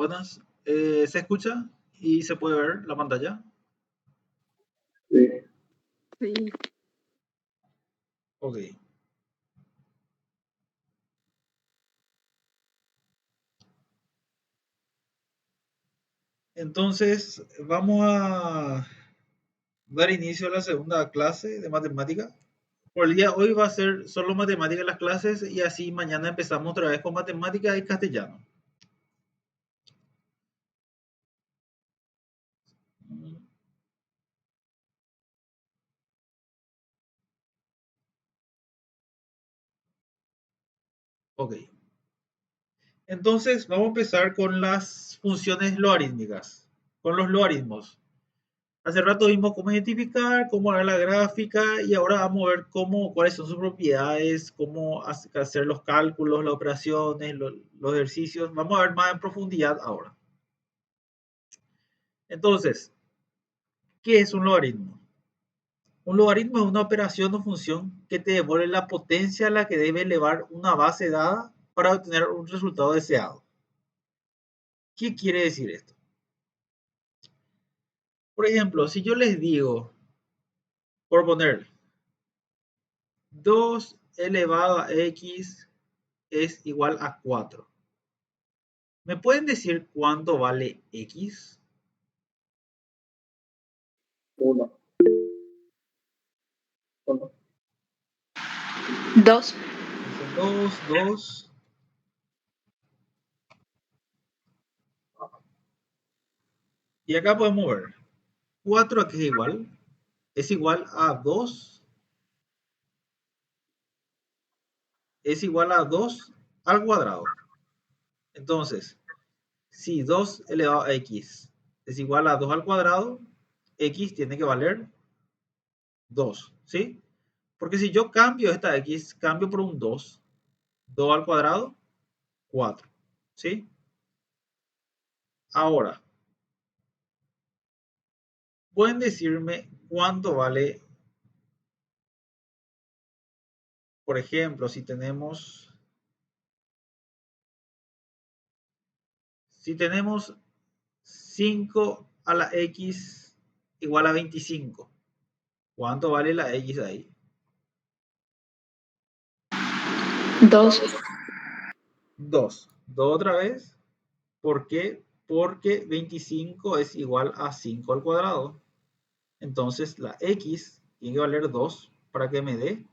Buenas. ¿Se escucha y se puede ver la pantalla? Sí. Sí. Ok. Entonces, vamos a dar inicio a la segunda clase de matemática. Por el día de hoy va a ser solo matemática las clases y así mañana empezamos otra vez con matemática y castellano. Ok. Entonces, vamos a empezar con las funciones logarítmicas, con los logaritmos. Hace rato vimos cómo identificar, cómo dar la gráfica y ahora vamos a ver cuáles son sus propiedades, cómo hacer los cálculos, las operaciones, los ejercicios. Vamos a ver más en profundidad ahora. Entonces, ¿qué es un logaritmo? Un logaritmo es una operación o función que te devuelve la potencia a la que debe elevar una base dada para obtener un resultado deseado. ¿Qué quiere decir esto? Por ejemplo, si yo les digo, por poner 2 elevado a x es igual a 4. ¿Me pueden decir cuánto vale x? 1. 1. 2. Dicen 2, 2. Y acá podemos ver 4 a qué es igual a 2, es igual a 2 al cuadrado. Entonces, si 2 elevado a x es igual a 2 al cuadrado, x tiene que valer 2, ¿sí? Porque si yo cambio esta x, cambio por un 2, 2 al cuadrado, 4, ¿sí? Ahora, ¿pueden decirme cuánto vale, por ejemplo, si tenemos 5 a la x igual a 25? ¿Cuánto vale la x ahí? 2. 2. 2 otra vez. ¿Por qué? Porque 25 es igual a 5 al cuadrado. Entonces la x tiene que valer 2 para que me dé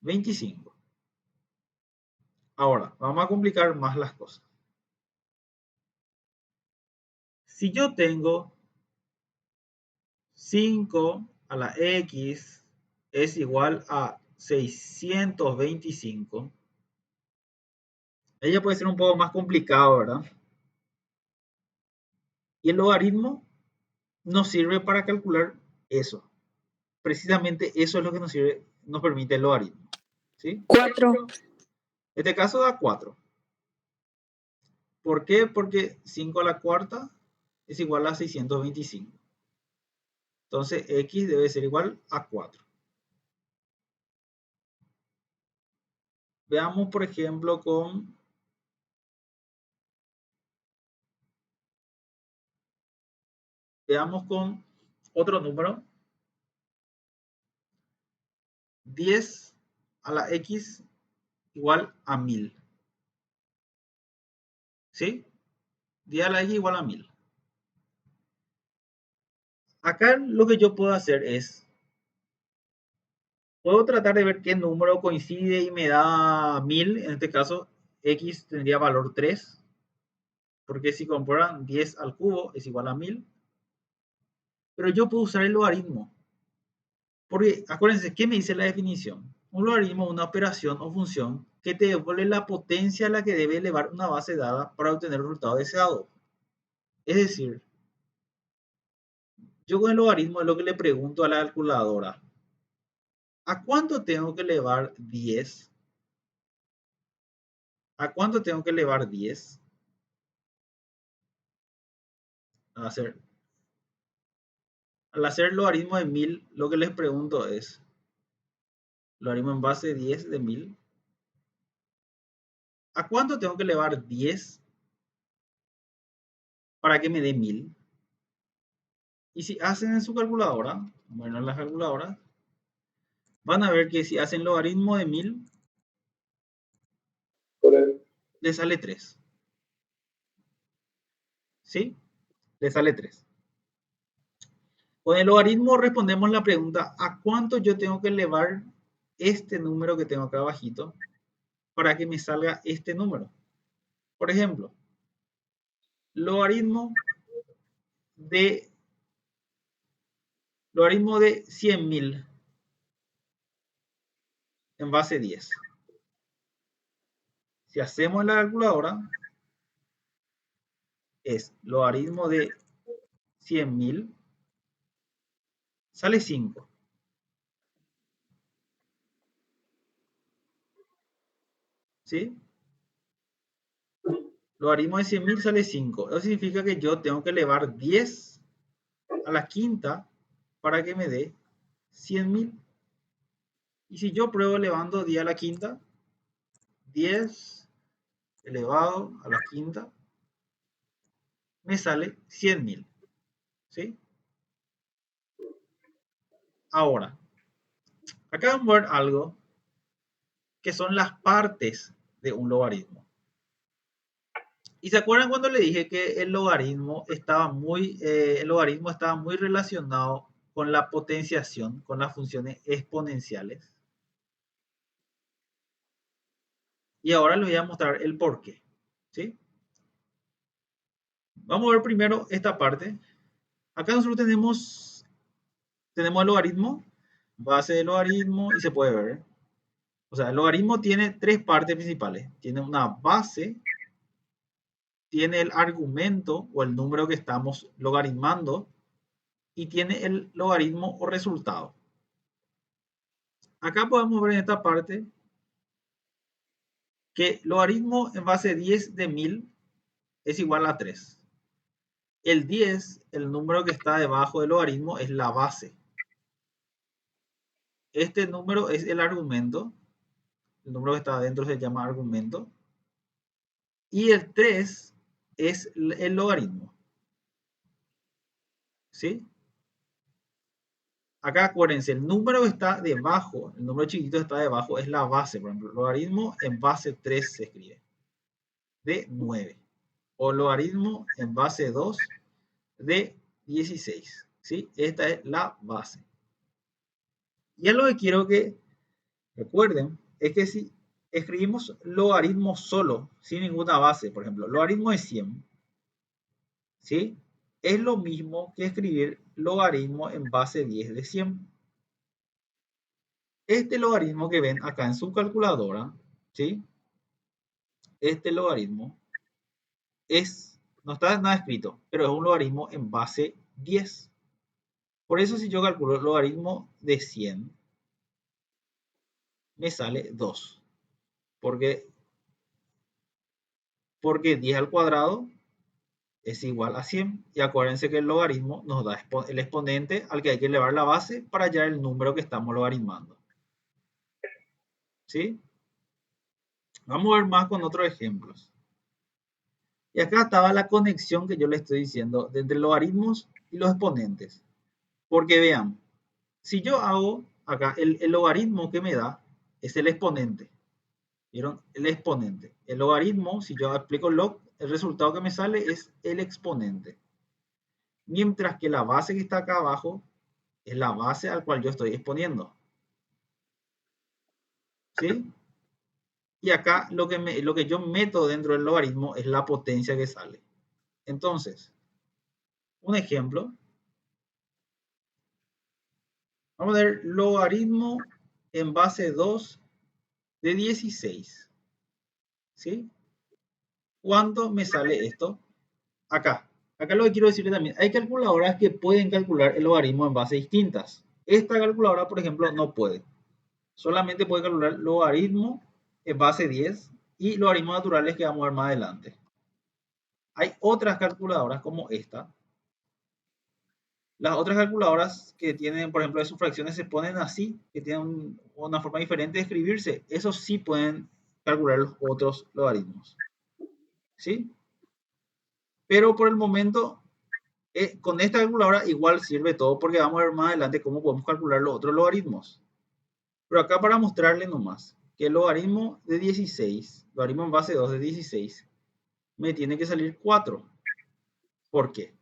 25. Ahora, vamos a complicar más las cosas. Si yo tengo 5 a la x es igual a 625, ella puede ser un poco más complicado, ¿verdad? Y el logaritmo nos sirve para calcular eso. Precisamente eso es lo que nos permite el logaritmo. ¿Sí? 4. En este caso da 4. ¿Por qué? Porque 5 a la cuarta es igual a 625. Entonces x debe ser igual a 4. Veamos, por ejemplo, con otro número. 10 a la x igual a 1000. ¿Sí? 10 a la x igual a 1000. Acá lo que yo puedo hacer es, puedo tratar de ver qué número coincide y me da 1000. En este caso, x tendría valor 3. Porque si comprueban 10 al cubo es igual a 1000. Pero yo puedo usar el logaritmo. Porque acuérdense, ¿qué me dice la definición? Un logaritmo es una operación o función que te devuelve la potencia a la que debe elevar una base dada para obtener el resultado deseado. Es decir, yo con el logaritmo es lo que le pregunto a la calculadora. ¿A cuánto tengo que elevar 10? ¿A cuánto tengo que elevar 10? Al hacer el logaritmo de 1000, lo que les pregunto es, logaritmo en base de 10 de 1000. ¿A cuánto tengo que elevar 10 para que me dé 1000. Y si hacen en su calculadora, bueno, en las calculadoras, van a ver que si hacen logaritmo de 1000, le sale 3. ¿Sí? Le sale 3. Con el logaritmo respondemos la pregunta, ¿a cuánto yo tengo que elevar este número que tengo acá abajito para que me salga este número? Por ejemplo, logaritmo de 100.000 en base 10. Si hacemos la calculadora, es logaritmo de 100.000, sale 5. ¿Sí? Logaritmo de 100.000 sale 5. Eso significa que yo tengo que elevar 10 a la quinta para que me dé 100.000. Y si yo pruebo elevando 10 a la quinta, 10 elevado a la quinta, me sale 100.000. ¿Sí? Ahora, acá vamos a ver algo que son las partes de un logaritmo. ¿Y se acuerdan cuando le dije que el logaritmo estaba muy relacionado con la potenciación, con las funciones exponenciales? Y ahora les voy a mostrar el por qué. ¿Sí? Vamos a ver primero esta parte. Acá nosotros tenemos el logaritmo, base de logaritmo, y se puede ver. O sea, el logaritmo tiene tres partes principales. Tiene una base, tiene el argumento o el número que estamos logaritmando, y tiene el logaritmo o resultado. Acá podemos ver en esta parte que logaritmo en base 10 de 1000 es igual a 3. El 10, el número que está debajo del logaritmo, es la base. Este número es el argumento. El número que está adentro se llama argumento. Y el 3 es el logaritmo. ¿Sí? Acá acuérdense, el número que está debajo, el número chiquitito que está debajo es la base. Por ejemplo, logaritmo en base 3 se escribe. De 9. O logaritmo en base 2 de 16. ¿Sí? Esta es la base. Y es lo que quiero que recuerden, es que si escribimos logaritmo solo, sin ninguna base, por ejemplo, logaritmo de 100, ¿sí? Es lo mismo que escribir logaritmo en base 10 de 100. Este logaritmo que ven acá en su calculadora, ¿sí? Este logaritmo no está nada escrito, pero es un logaritmo en base 10. Por eso si yo calculo el logaritmo de 100, me sale 2. Porque 10 al cuadrado es igual a 100. Y acuérdense que el logaritmo nos da el exponente al que hay que elevar la base para hallar el número que estamos logaritmando. ¿Sí? Vamos a ver más con otros ejemplos. Y acá estaba la conexión que yo le estoy diciendo entre logaritmos y los exponentes. Porque vean, si yo hago acá el logaritmo que me da es el exponente. ¿Vieron? El exponente. El logaritmo, si yo aplico log, el resultado que me sale es el exponente. Mientras que la base que está acá abajo es la base al cual yo estoy exponiendo. ¿Sí? Y acá lo que yo meto dentro del logaritmo es la potencia que sale. Entonces, un ejemplo. Vamos a ver logaritmo en base 2 de 16. ¿Sí? ¿Cuánto me sale esto? Acá. Acá lo que quiero decirle también, hay calculadoras que pueden calcular el logaritmo en bases distintas. Esta calculadora, por ejemplo, no puede. Solamente puede calcular logaritmo en base 10 y logaritmos naturales que vamos a ver más adelante. Hay otras calculadoras como esta. Las otras calculadoras que tienen, por ejemplo, de sus fracciones se ponen así, que tienen una forma diferente de escribirse. Esos sí pueden calcular los otros logaritmos. ¿Sí? Pero por el momento, con esta calculadora igual sirve todo porque vamos a ver más adelante cómo podemos calcular los otros logaritmos. Pero acá para mostrarle nomás que el logaritmo de 16, logaritmo en base 2 de 16, me tiene que salir 4. ¿Por qué?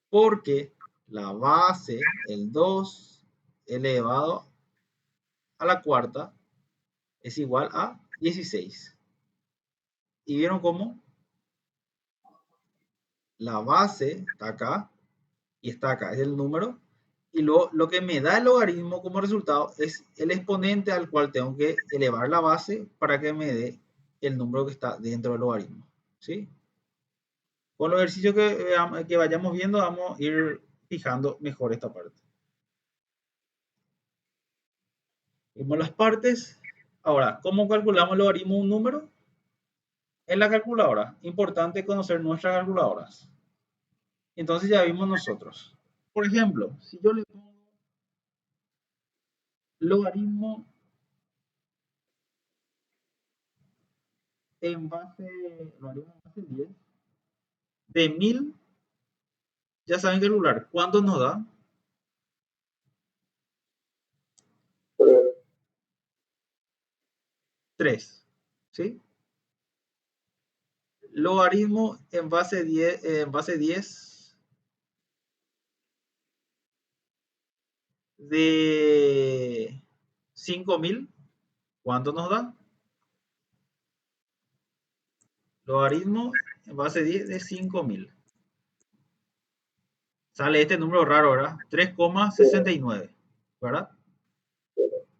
Porque la base, el 2 elevado a la cuarta, es igual a 16. ¿Y vieron cómo? La base está acá y está acá, es el número. Y lo que me da el logaritmo como resultado es el exponente al cual tengo que elevar la base para que me dé el número que está dentro del logaritmo. ¿Sí? Con los ejercicios que vayamos viendo, vamos a ir fijando mejor esta parte. Vimos las partes. Ahora, ¿cómo calculamos el logaritmo de un número? En la calculadora. Importante conocer nuestras calculadoras. Entonces ya vimos nosotros. Por ejemplo, si yo le pongo logaritmo en base, logaritmo en base 10 de 1000, ya saben calcular. ¿Cuánto nos da? 3. ¿Sí? Logaritmo en base 10 de 5000, ¿cuánto nos da? Logaritmo en base 10 de 5000. Sale este número raro, ¿verdad? 3,69, ¿verdad?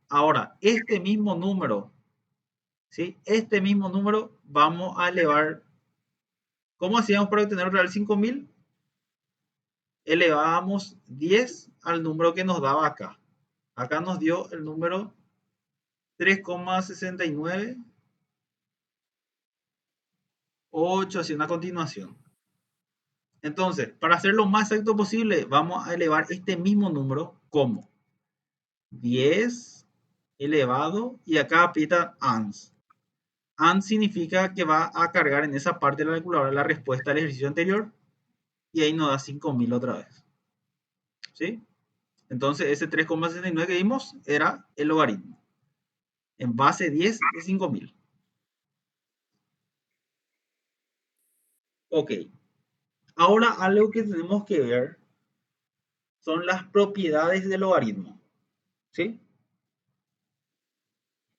Ahora, este mismo número, ¿sí? Este mismo número vamos a elevar. ¿Cómo hacíamos para obtener el real 5000? Elevábamos 10 al número que nos daba acá. Acá nos dio el número 3,698, así una continuación. Entonces, para hacer lo más exacto posible, vamos a elevar este mismo número como 10 elevado, y acá aprieta ANS. AND significa que va a cargar en esa parte de la calculadora la respuesta al ejercicio anterior, y ahí nos da 5000 otra vez. ¿Sí? Entonces ese 3,69 que vimos era el logaritmo en base 10 de 5000. Ok. Ahora algo que tenemos que ver son las propiedades del logaritmo. ¿Sí?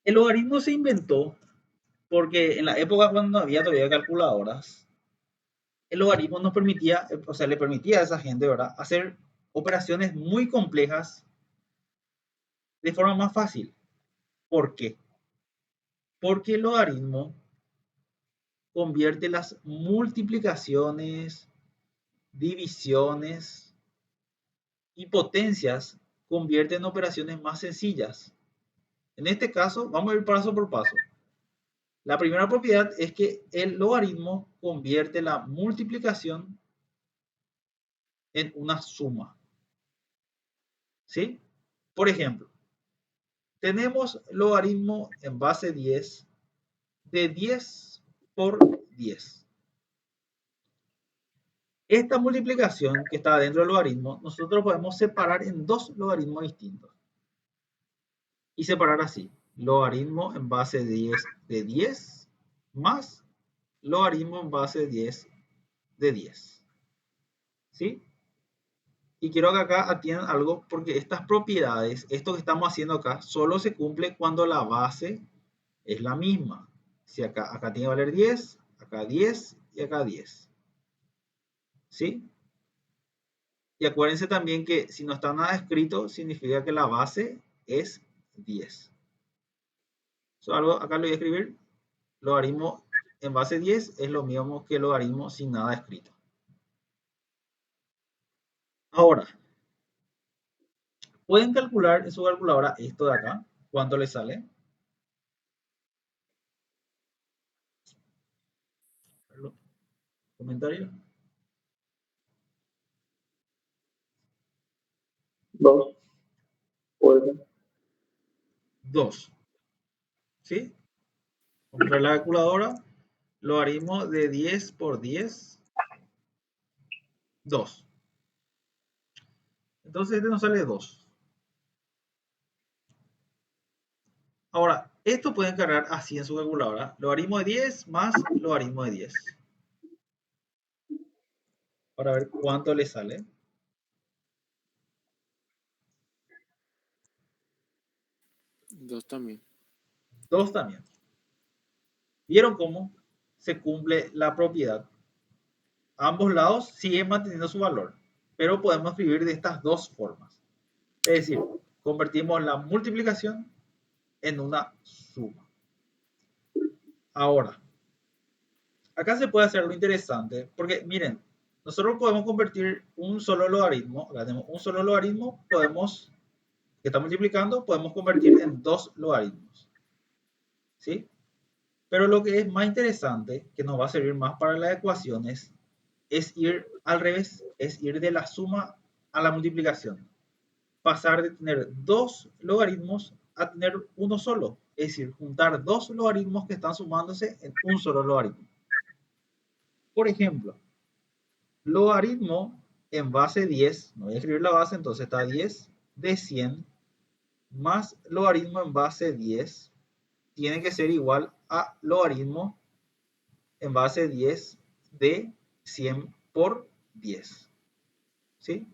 El logaritmo se inventó porque en la época cuando no había todavía calculadoras, el logaritmo nos permitía, o sea, le permitía a esa gente, ¿verdad?, hacer operaciones muy complejas de forma más fácil. ¿Por qué? Porque el logaritmo convierte las multiplicaciones, divisiones y potencias, convierte en operaciones más sencillas. En este caso, vamos a ir paso por paso. La primera propiedad es que el logaritmo convierte la multiplicación en una suma. ¿Sí? Por ejemplo, tenemos logaritmo en base 10 de 10 por 10. Esta multiplicación que está dentro del logaritmo, nosotros podemos separar en dos logaritmos distintos. Y separar así: logaritmo en base 10 de 10 más logaritmo en base 10 de 10. ¿Sí? Y quiero que acá atiendan algo, porque estas propiedades, esto que estamos haciendo acá, solo se cumple cuando la base es la misma. Si acá tiene que valer 10, acá 10 y acá 10. ¿Sí? Y acuérdense también que si no está nada escrito, significa que la base es 10. Acá lo voy a escribir. Logaritmo en base 10 es lo mismo que logaritmo sin nada escrito. Ahora, ¿pueden calcular en su calculadora esto de acá? ¿Cuánto le sale? ¿Comentario? 2. 2. ¿Sí? Vamos a ver la calculadora. Logaritmo de 10 por 10 2. Entonces este nos sale 2. Ahora, esto pueden cargar así en su calculadora. Logaritmo de 10 más logaritmo de 10. Para ver cuánto le sale. 2 también. 2 también. ¿Vieron cómo se cumple la propiedad? Ambos lados siguen manteniendo su valor, pero podemos escribir de estas dos formas. Es decir, convertimos la multiplicación en una suma. Ahora, acá se puede hacer lo interesante, porque miren, nosotros podemos convertir un solo logaritmo, acá tenemos un solo logaritmo, podemos, que está multiplicando, podemos convertir en dos logaritmos. ¿Sí? Pero lo que es más interesante, que nos va a servir más para las ecuaciones, es ir al revés, es ir de la suma a la multiplicación. Pasar de tener dos logaritmos a tener uno solo. Es decir, juntar dos logaritmos que están sumándose en un solo logaritmo. Por ejemplo, logaritmo en base 10, no voy a escribir la base, entonces está 10 de 100 más logaritmo en base 10 tiene que ser igual a logaritmo en base 10 de 100 por 10. ¿Sí?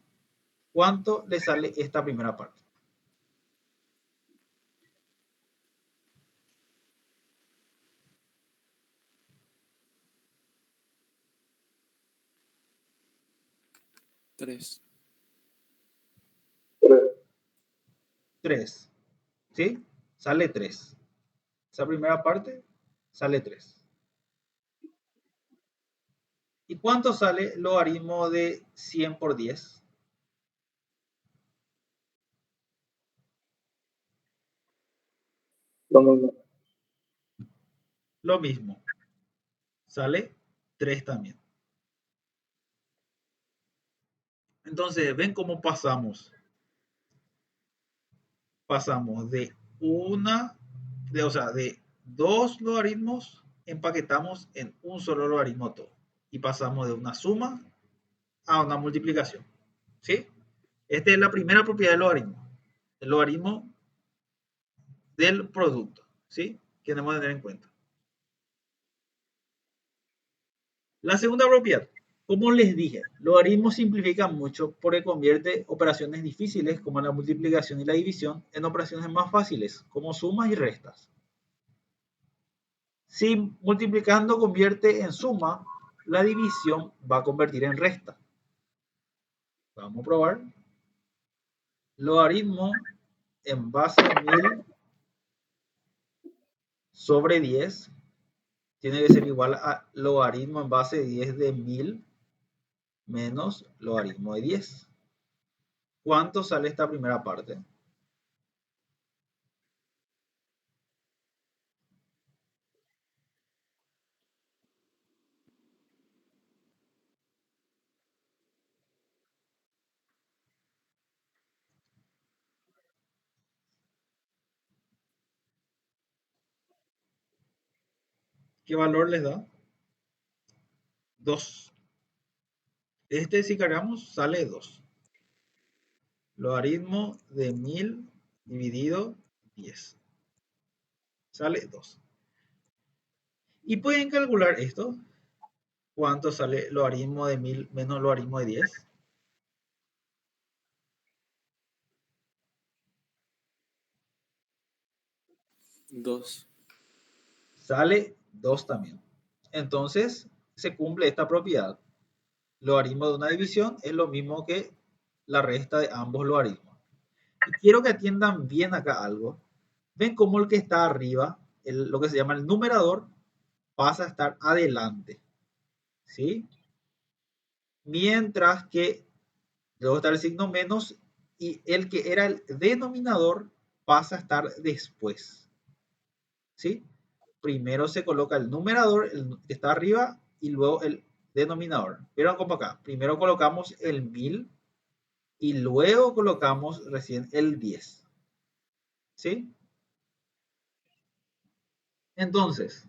¿Cuánto le sale esta primera parte? Tres. 3. ¿Sí? Sale 3. Esa primera parte sale 3. ¿Y cuánto sale logaritmo de 100 por 10? Lo mismo. Lo mismo. Sale 3 también. Entonces, ¿ven cómo pasamos? Pasamos de de dos logaritmos, empaquetamos en un solo logaritmo todo. Y pasamos de una suma a una multiplicación. ¿Sí? Esta es la primera propiedad del logaritmo. El logaritmo del producto. ¿Sí? Que tenemos que tener en cuenta. La segunda propiedad. Como les dije, logaritmos simplifican mucho porque convierte operaciones difíciles como la multiplicación y la división en operaciones más fáciles como sumas y restas. Si multiplicando convierte en suma, la división va a convertir en resta. Vamos a probar. Logaritmo en base 1000 sobre 10 tiene que ser igual a logaritmo en base 10 de 1000 menos logaritmo de 10. ¿Cuánto sale esta primera parte? ¿Qué valor les da? 2. Este si cargamos sale 2. Logaritmo de 1000 dividido 10. Sale 2. Y pueden calcular esto. ¿Cuánto sale logaritmo de 1000 menos logaritmo de 10? 2. Sale 2 también. Entonces se cumple esta propiedad. Logaritmo de una división es lo mismo que la resta de ambos logaritmos. Y quiero que atiendan bien acá algo. Ven cómo el que está arriba, lo que se llama el numerador, pasa a estar adelante. ¿Sí? Mientras que luego está el signo menos y el que era el denominador pasa a estar después. ¿Sí? Primero se coloca el numerador, el que está arriba, y luego el denominador. Vieron como acá. Primero colocamos el 1000 y luego colocamos recién el 10. ¿Sí? Entonces,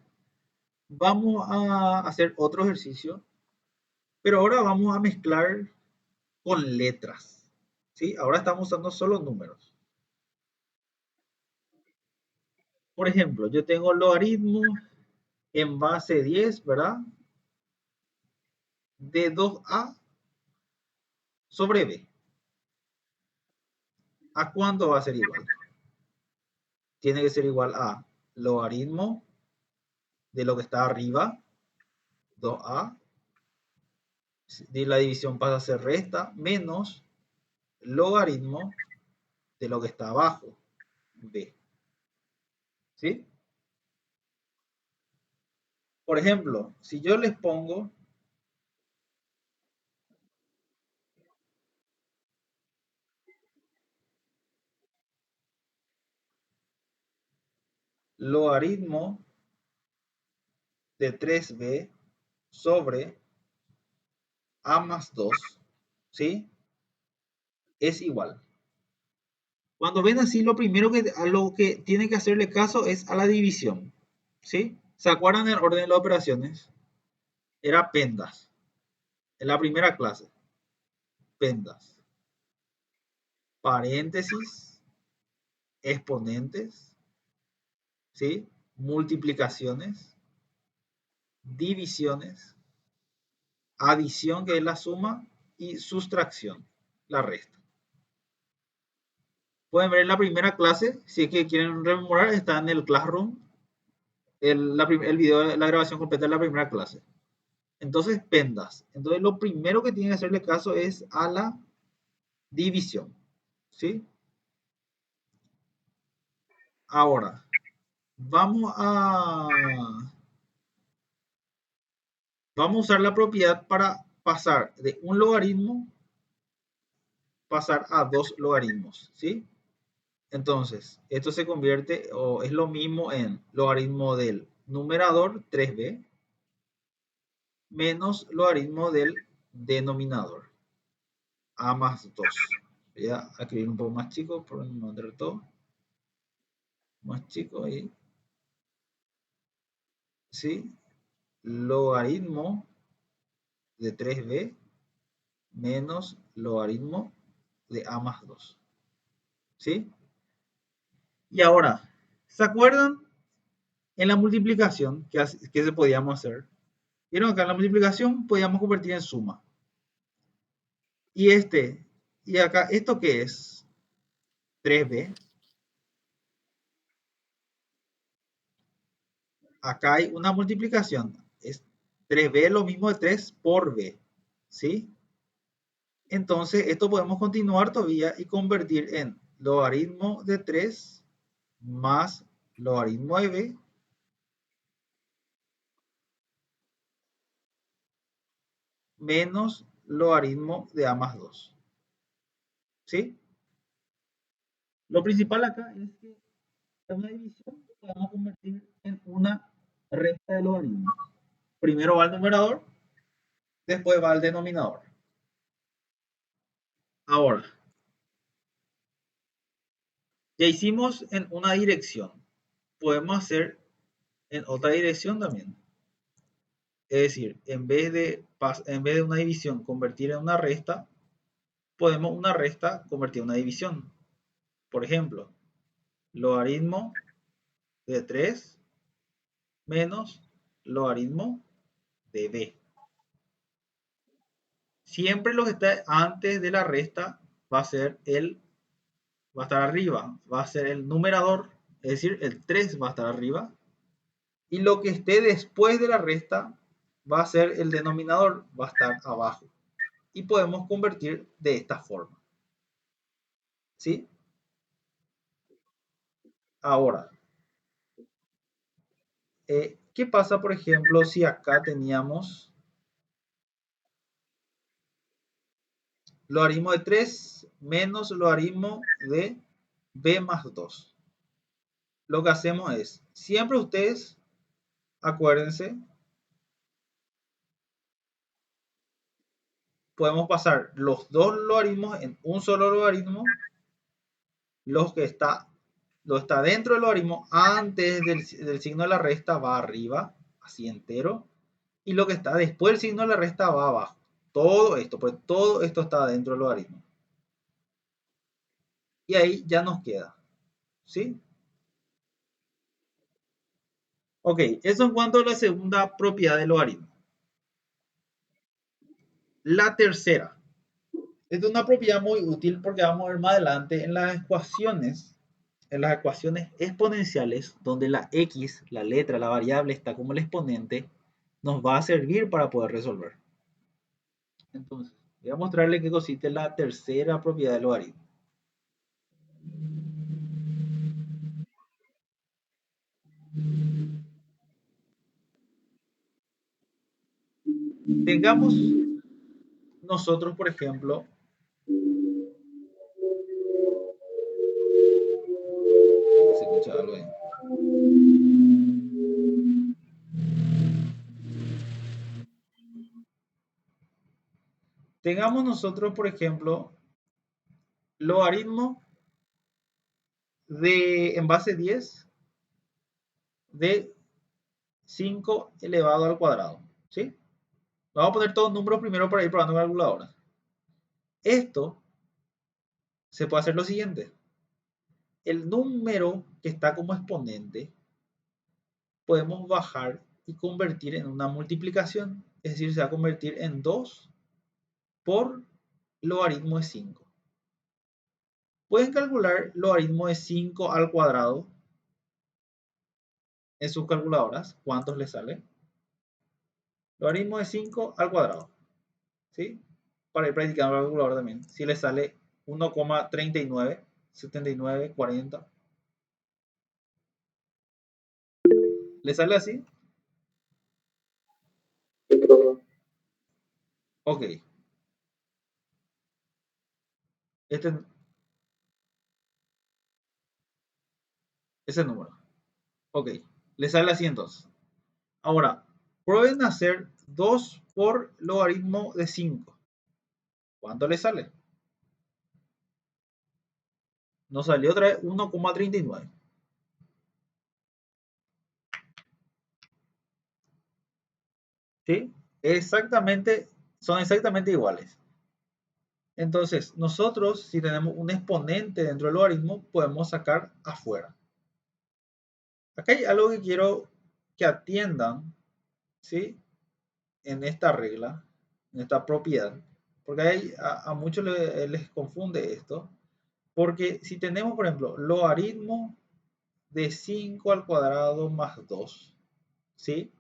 vamos a hacer otro ejercicio, pero ahora vamos a mezclar con letras. ¿Sí? Ahora estamos usando solo números. Por ejemplo, yo tengo logaritmo en base 10, ¿verdad? De 2a sobre b. ¿A cuánto va a ser igual? Tiene que ser igual a logaritmo de lo que está arriba, 2a, de la división pasa a ser resta, menos logaritmo de lo que está abajo, b. ¿Sí? Por ejemplo, si yo les pongo logaritmo de 3b sobre a más 2, ¿sí? Es igual. Cuando ven así, lo primero a lo que tienen que hacerle caso es a la división, ¿sí? ¿Se acuerdan del orden de las operaciones? Era pendas. En la primera clase, pendas. Paréntesis, exponentes, ¿sí? Multiplicaciones, divisiones, adición, que es la suma, y sustracción, la resta. Pueden ver en la primera clase, si es que quieren rememorar, está en el Classroom, el video, la grabación completa de la primera clase. Entonces, pendas. Entonces, lo primero que tienen que hacerle caso es a la división, ¿sí? Ahora, vamos a usar la propiedad para pasar de un logaritmo, pasar a dos logaritmos, ¿sí? Entonces, esto se convierte, o es lo mismo, en logaritmo del numerador, 3b, menos logaritmo del denominador, a más 2. Voy a escribir un poco más chico, por no mandar todo. Más chico ahí. ¿Sí? Logaritmo de 3b menos logaritmo de a más 2. ¿Sí? Y ahora, ¿se acuerdan en la multiplicación que se podíamos hacer? Vieron acá en la multiplicación podíamos convertir en suma. Y acá, ¿esto qué es? 3b. Acá hay una multiplicación. Es 3b lo mismo de 3 por b. ¿Sí? Entonces, esto podemos continuar todavía y convertir en logaritmo de 3 más logaritmo de b menos logaritmo de a más 2. ¿Sí? Lo principal acá es que una división podemos convertir en una resta de logaritmos. Primero va el numerador, después va el denominador. Ahora, ya hicimos en una dirección. Podemos hacer en otra dirección también. Es decir, en vez de una división convertir en una resta, podemos una resta convertir en una división. Por ejemplo, logaritmo de 3 menos logaritmo de b. Siempre lo que está antes de la resta va a estar arriba, va a ser el numerador, es decir, el 3 va a estar arriba, y lo que esté después de la resta va a ser el denominador, va a estar abajo. Y podemos convertir de esta forma. ¿Sí? Ahora, ¿qué pasa, por ejemplo, si acá teníamos logaritmo de 3 menos logaritmo de b más 2? Lo que hacemos es, siempre ustedes, acuérdense, podemos pasar los dos logaritmos en un solo logaritmo. Lo que está dentro del logaritmo antes del signo de la resta va arriba, así entero. Y lo que está después del signo de la resta va abajo. todo esto, pues todo esto está dentro del logaritmo. Y ahí ya nos queda, ¿sí? Ok, eso en cuanto a la segunda propiedad del logaritmo. La tercera. Esta es una propiedad muy útil porque vamos a ver más adelante en las ecuaciones exponenciales, donde la x, la letra, la variable está como el exponente, nos va a servir para poder resolver. Entonces, voy a mostrarle qué consiste la tercera propiedad del logaritmo. Tengamos nosotros, por ejemplo, se escucha algo ahí. Tengamos nosotros, por ejemplo, logaritmo en base 10 de 5 elevado al cuadrado, ¿sí? Vamos a poner todos números primero para ir probando con calculadora. Esto se puede hacer lo siguiente. El número que está como exponente podemos bajar y convertir en una multiplicación. Es decir, se va a convertir en 2 por logaritmo de 5. Pueden calcular logaritmo de 5 al cuadrado en sus calculadoras. ¿Cuántos les sale? Logaritmo de 5 al cuadrado. ¿Sí? Para ir practicando la calculadora también. Si les sale 1,39, 79, 40. ¿Le sale así? Ok. Este, ese número. Ok. Le sale así entonces. Ahora, prueben hacer 2 por logaritmo de 5. ¿Cuánto le sale? Nos salió otra vez 1,39. ¿Sí? Son exactamente iguales. Entonces, nosotros, si tenemos un exponente dentro del logaritmo, podemos sacar afuera. Acá hay algo que quiero que atiendan, ¿sí? En esta regla, en esta propiedad, porque a muchos les confunde esto, porque si tenemos, por ejemplo, logaritmo de 5 al cuadrado más 2, ¿sí?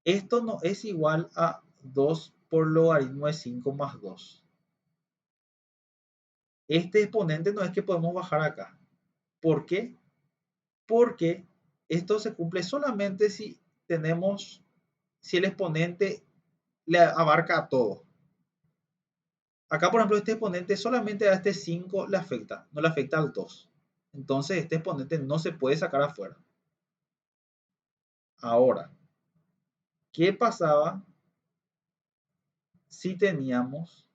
Esto no es igual a 2 por logaritmo de 5 más 2. Este exponente no es que podemos bajar acá. ¿Por qué? Porque esto se cumple solamente si el exponente le abarca a todo. Acá, por ejemplo, este exponente solamente a este 5 le afecta, no le afecta al 2. Entonces, este exponente no se puede sacar afuera. Ahora, ¿qué pasaba si teníamos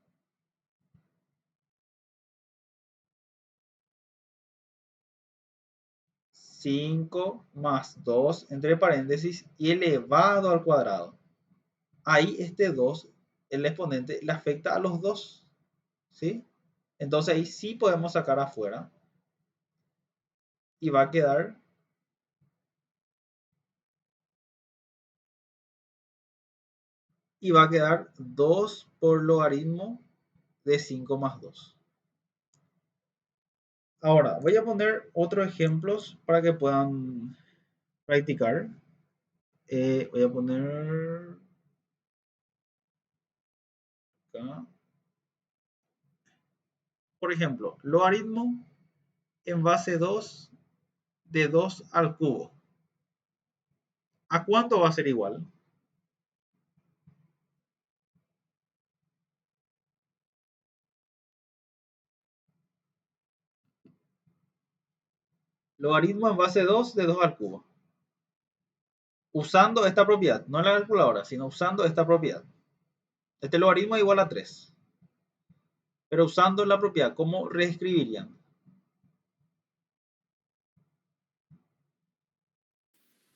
5 más 2 entre paréntesis y elevado al cuadrado? Ahí este 2, el exponente, le afecta a los dos, ¿sí? Entonces ahí sí podemos sacar afuera y va a quedar 2 por logaritmo de 5 más 2. Ahora, voy a poner otros ejemplos para que puedan practicar. Voy a poner acá. Por ejemplo, logaritmo en base 2 de 2 al cubo. ¿A cuánto va a ser igual? Logaritmo en base 2 de 2 al cubo. Usando esta propiedad, no la calculadora, sino usando esta propiedad. Este logaritmo es igual a 3. Pero usando la propiedad, ¿cómo reescribirían?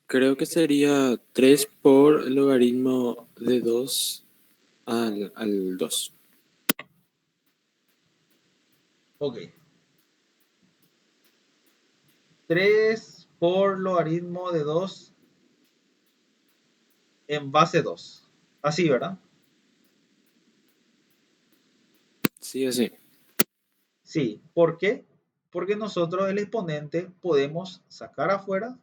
Creo que sería 3 por logaritmo de 2 Al 2. Ok. 3 por logaritmo de 2 en base 2. Así, ¿verdad? Sí, así. Sí. ¿Por qué? Porque nosotros el exponente podemos sacar afuera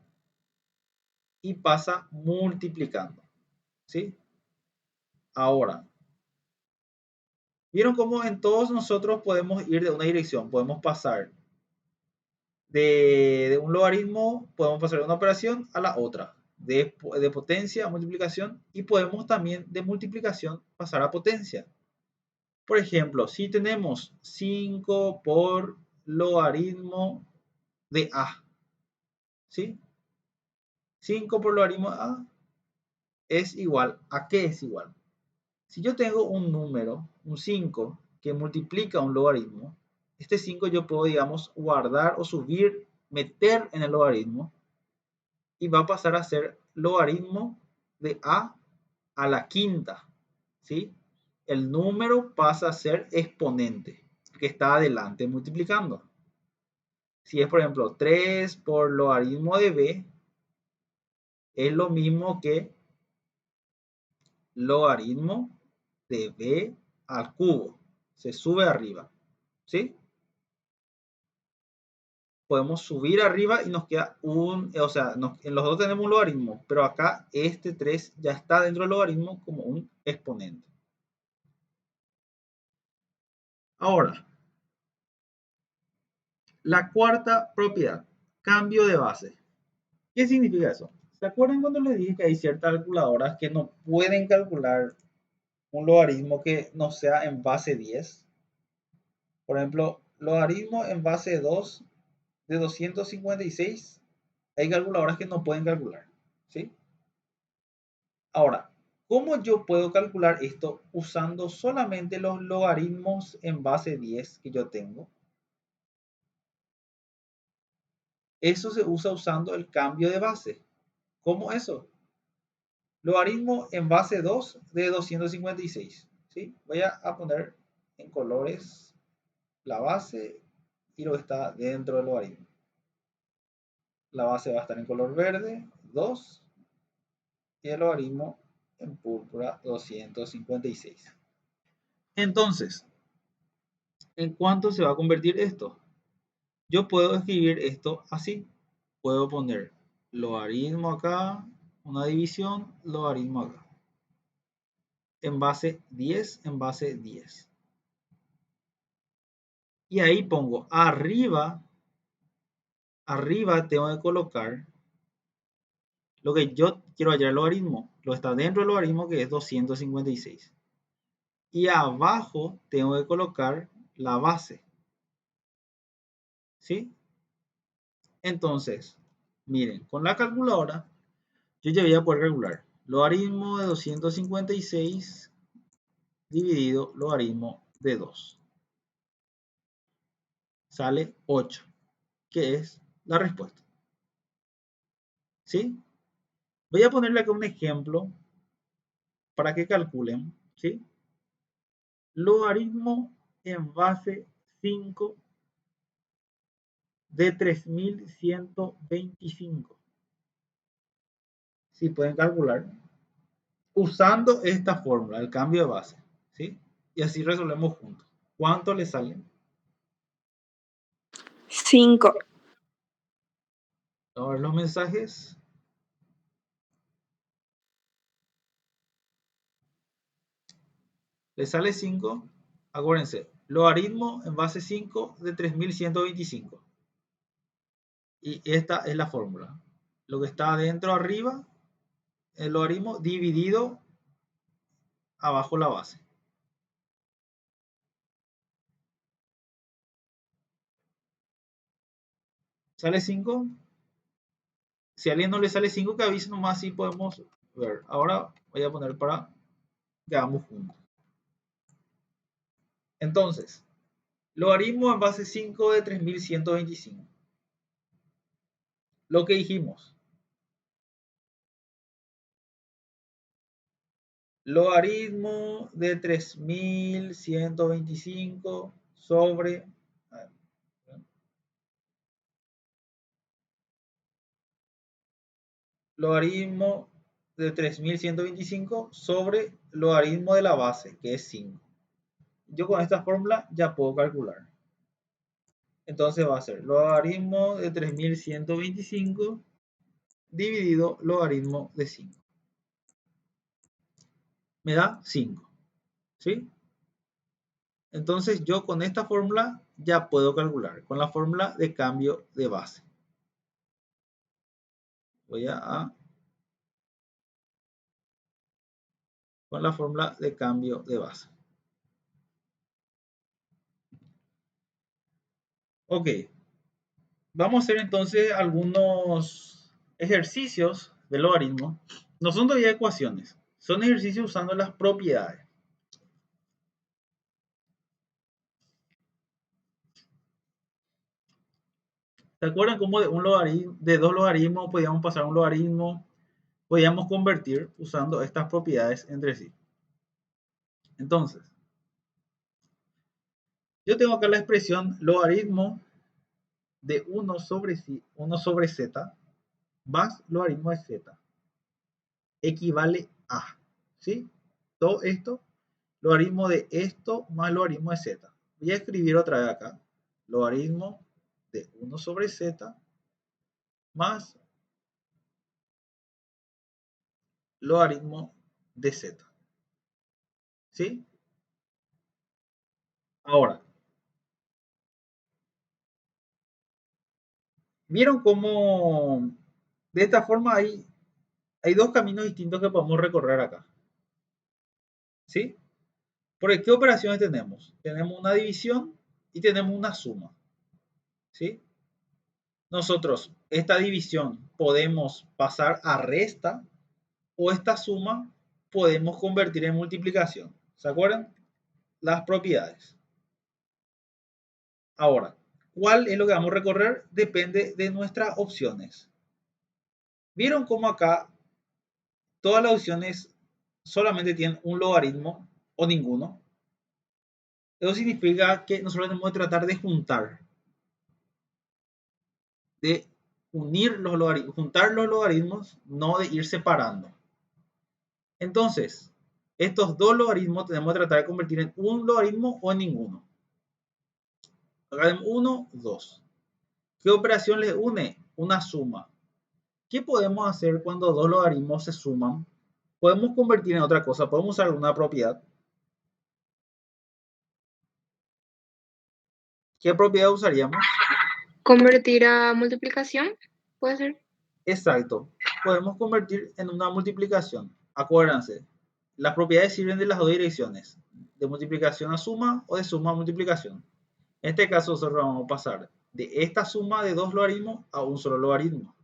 y pasa multiplicando. ¿Sí? Ahora, ¿vieron cómo en todos nosotros podemos ir de una dirección? Podemos pasar de un logaritmo, podemos pasar de una operación a la otra. De potencia a multiplicación, y podemos también de multiplicación pasar a potencia. Por ejemplo, si tenemos 5 por logaritmo de A, ¿sí? 5 por logaritmo de A es igual a ¿qué es igual? Si yo tengo un número, un 5, que multiplica un logaritmo, este 5 yo puedo, digamos, guardar o subir, meter en el logaritmo, y va a pasar a ser logaritmo de a la quinta, ¿sí? El número pasa a ser exponente, que está adelante multiplicando. Si es, por ejemplo, 3 por logaritmo de b, es lo mismo que logaritmo de b al cubo. Se sube arriba, ¿sí? Podemos subir arriba y nos queda o sea, en los dos tenemos un logaritmo, pero acá este 3 ya está dentro del logaritmo como un exponente. Ahora, la cuarta propiedad, cambio de base. ¿Qué significa eso? ¿Se acuerdan cuando les dije que hay ciertas calculadoras que no pueden calcular un logaritmo que no sea en base 10? Por ejemplo, logaritmo en base 2 de 256, hay calculadoras que no pueden calcular, ¿sí? Ahora, ¿cómo yo puedo calcular esto usando solamente los logaritmos en base 10 que yo tengo? Eso se usa usando el cambio de base. ¿Cómo eso? Logaritmo en base 2 de 256. ¿Sí? Voy a poner en colores la base y lo que está dentro del logaritmo. La base va a estar en color verde, 2, y el logaritmo en púrpura, 256. Entonces, ¿en cuánto se va a convertir esto? Yo puedo escribir esto así. Puedo poner logaritmo acá, una división, logaritmo acá. En base 10, en base 10. Y ahí pongo arriba tengo que colocar lo que yo quiero hallar el logaritmo. Lo está dentro del logaritmo, que es 256. Y abajo tengo que colocar la base. ¿Sí? Entonces, miren, con la calculadora yo ya voy a poder calcular logaritmo de 256 dividido logaritmo de 2. Sale 8, que es la respuesta. ¿Sí? Voy a ponerle acá un ejemplo para que calculen, ¿sí? Logaritmo en base 5 de 3125. Si pueden calcular usando esta fórmula, el cambio de base, ¿sí? Y así resolvemos juntos. ¿Cuánto le sale? 5. Vamos a ver los mensajes. Le sale 5. Acuérdense, logaritmo en base 5 de 3125. Y esta es la fórmula. Lo que está adentro arriba, el logaritmo dividido abajo la base. ¿Sale 5? Si a alguien no le sale 5, que avise nomás, así podemos ver. Ahora voy a poner para que hagamos juntos. Entonces, logaritmo en base 5 de 3125. Lo que dijimos. logaritmo de 3125 sobre... logaritmo de 3125 sobre logaritmo de la base, que es 5. Yo con esta fórmula ya puedo calcular. Entonces va a ser logaritmo de 3125 dividido logaritmo de 5. Me da 5. ¿Sí? Entonces yo con esta fórmula ya puedo calcular, con la fórmula de cambio de base. Voy a con la fórmula de cambio de base. Ok. Vamos a hacer entonces algunos ejercicios de logaritmo. No son todavía ecuaciones, son ejercicios usando las propiedades. ¿Se acuerdan cómo de un logaritmo, de dos logaritmos podíamos pasar a un logaritmo? Podíamos convertir usando estas propiedades entre sí. Entonces, yo tengo acá la expresión logaritmo de 1 sobre z más logaritmo de z equivale a, ¿sí? Todo esto, logaritmo de esto más logaritmo de z. Voy a escribir otra vez acá, logaritmo de 1 sobre z más logaritmo de z. ¿Sí? Ahora, ¿vieron cómo de esta forma hay dos caminos distintos que podemos recorrer acá? ¿Sí? Porque ¿qué operaciones tenemos? Tenemos una división y tenemos una suma. ¿Sí? Nosotros, esta división podemos pasar a resta o esta suma podemos convertir en multiplicación. ¿Se acuerdan? Las propiedades. Ahora, ¿cuál es lo que vamos a recorrer? Depende de nuestras opciones. ¿Vieron cómo acá todas las opciones solamente tienen un logaritmo o ninguno? Eso significa que nosotros tenemos que tratar de juntar, de unir los logaritmos, juntar los logaritmos, no de ir separando. Entonces, estos dos logaritmos tenemos que tratar de convertir en un logaritmo o en ninguno. Acá 1, 2. ¿Qué operación les une? Una suma. ¿Qué podemos hacer cuando dos logaritmos se suman? Podemos convertir en otra cosa, podemos usar alguna propiedad. ¿Qué propiedad usaríamos? Convertir a multiplicación, ¿puede ser? Exacto. Podemos convertir en una multiplicación. Acuérdense, las propiedades sirven de las dos direcciones, de multiplicación a suma o de suma a multiplicación. En este caso nosotros vamos a pasar de esta suma de dos logaritmos a un solo logaritmo.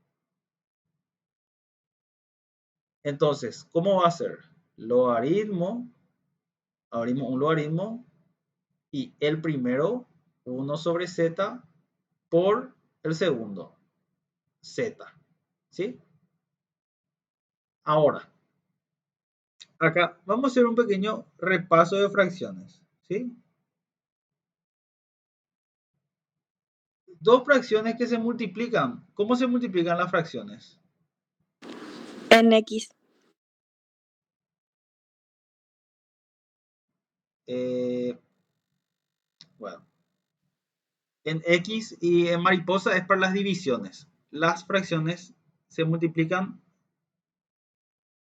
Entonces, ¿cómo va a ser? Logaritmo, abrimos un logaritmo y el primero 1 sobre z por el segundo z. ¿Sí? Ahora, acá vamos a hacer un pequeño repaso de fracciones. ¿Sí? Dos fracciones que se multiplican. ¿Cómo se multiplican las fracciones? En X. Bueno, en X y en mariposa es para las divisiones. Las fracciones se multiplican,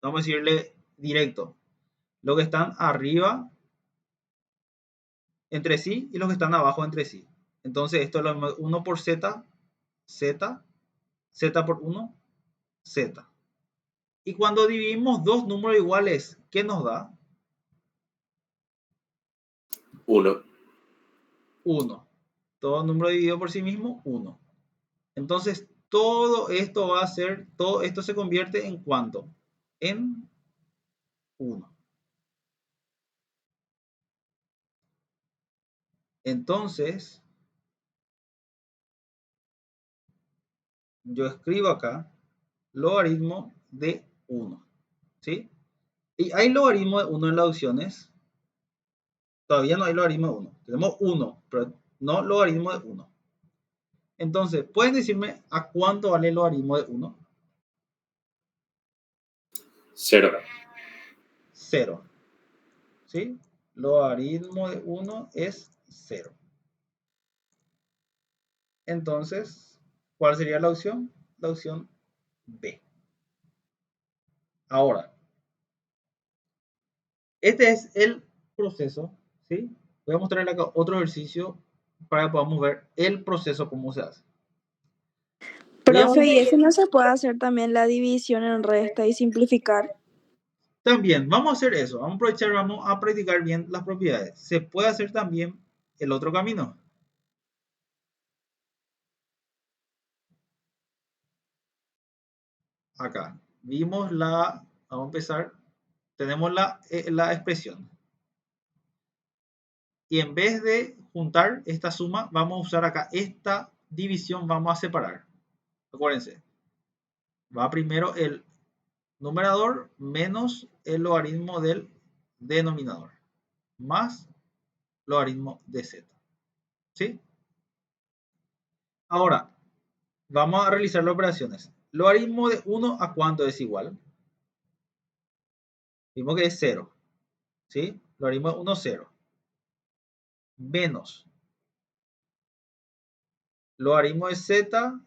vamos a decirle directo, los que están arriba entre sí y los que están abajo entre sí. Entonces esto es lo mismo, 1 por z, z, z por 1, z. Y cuando dividimos dos números iguales, ¿qué nos da? 1. 1. Todo número dividido por sí mismo, 1. Entonces, todo esto va a ser, todo esto se convierte en ¿cuánto? En 1. Entonces, yo escribo acá logaritmo de 1. ¿Sí? Y hay logaritmo de 1 en las opciones. Todavía no hay logaritmo de 1. Tenemos 1, pero no logaritmo de 1. Entonces, ¿pueden decirme a cuánto vale el logaritmo de 1? 0. 0. ¿Sí? Logaritmo de 1 es 0. Entonces, ¿cuál sería la opción? La opción B. Ahora, este es el proceso, ¿sí? Voy a mostrarle acá otro ejercicio para que podamos ver el proceso cómo se hace. Profe, ¿y eso no se puede hacer también la división en resta y simplificar? También, vamos a hacer eso. Vamos a aprovechar, vamos a practicar bien las propiedades. Se puede hacer también el otro camino. Acá, vimos la, vamos a empezar, tenemos la expresión. Y en vez de juntar esta suma, vamos a usar acá esta división, vamos a separar. Acuérdense, va primero el numerador menos el logaritmo del denominador, más logaritmo de z. ¿Sí? Ahora, vamos a realizar las operaciones. Logaritmo de 1 a cuánto es igual. Vimos que es 0. ¿Sí? Logaritmo de 1, 0. Menos logaritmo de z